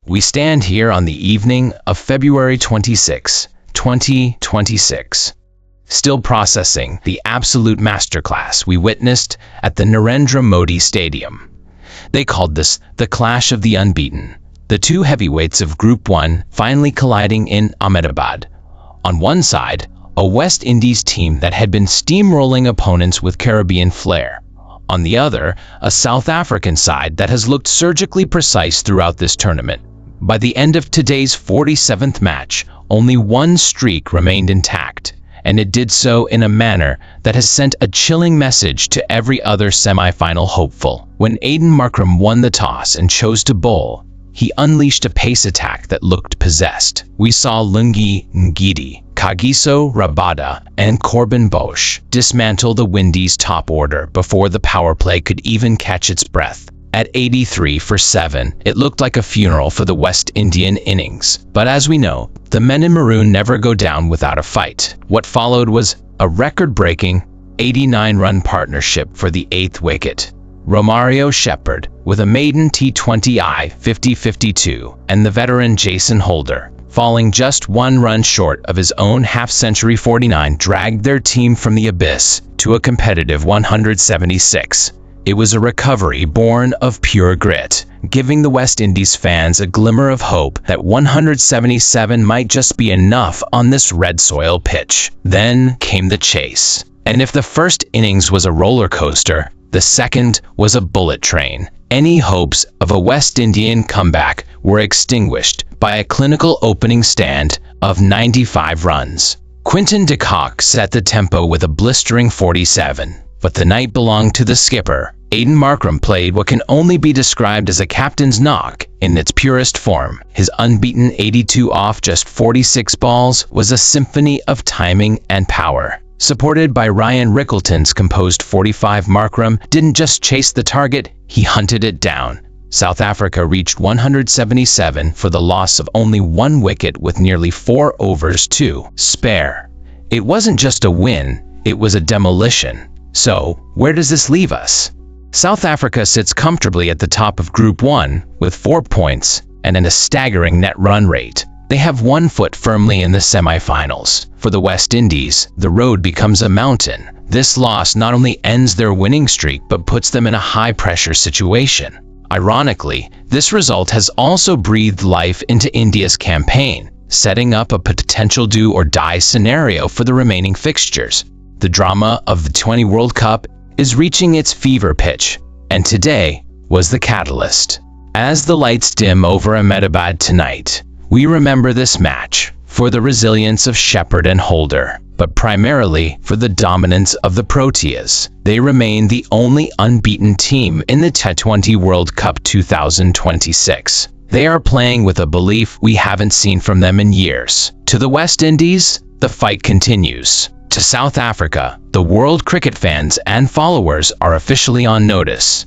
We stand here on the evening of February 26, 2026, still processing the absolute masterclass we witnessed at the Narendra Modi Stadium. They called this the Clash of the Unbeaten, the two heavyweights of Group 1 finally colliding in Ahmedabad. On one side, a West Indies team that had been steamrolling opponents with Caribbean flair. On the other, a South African side that has looked surgically precise throughout this tournament. By the end of today's 47th match, only one streak remained intact, and it did so in a manner that has sent a chilling message to every other semi-final hopeful. When Aiden Markram won the toss and chose to bowl, he unleashed a pace attack that looked possessed. We saw Lungi Ngidi, Kagiso Rabada, and Corbin Bosch dismantle the Windies' top order before the power play could even catch its breath. At 83 for 7, it looked like a funeral for the West Indian innings. But as we know, the men in maroon never go down without a fight. What followed was a record-breaking 89-run partnership for the 8th wicket. Romario Shepherd with a maiden T20 50-52, and the veteran Jason Holder, falling just one run short of his own half-century 49, dragged their team from the abyss to a competitive 176. It was a recovery born of pure grit, giving the West Indies fans a glimmer of hope that 177 might just be enough on this red soil pitch. Then came the chase. And if the first innings was a roller coaster, the second was a bullet train. Any hopes of a West Indian comeback were extinguished by a clinical opening stand of 95 runs. Quinton de Kock set the tempo with a blistering 47, but the night belonged to the skipper. Aiden Markram played what can only be described as a captain's knock in its purest form. His unbeaten 82 off just 46 balls was a symphony of timing and power. Supported by Ryan Rickleton's composed 45, Markram didn't just chase the target, he hunted it down. South Africa reached 177 for the loss of only one wicket with nearly 4 overs to spare. It wasn't just a win, it was a demolition. So, where does this leave us? South Africa sits comfortably at the top of Group 1 with 4 points and a staggering net run rate. They have one foot firmly in the semi-finals. For the West Indies, the road becomes a mountain. This loss not only ends their winning streak but puts them in a high-pressure situation. Ironically, this result has also breathed life into India's campaign, setting up a potential do-or-die scenario for the remaining fixtures. The drama of the T20 World Cup is reaching its fever pitch, and today was the catalyst. As the lights dim over Ahmedabad tonight, we remember this match for the resilience of Shepherd and Holder, but primarily for the dominance of the Proteas. They remain the only unbeaten team in the T20 World Cup 2026. They are playing with a belief we haven't seen from them in years. To the West Indies, the fight continues. To South Africa, the world cricket fans and followers are officially on notice.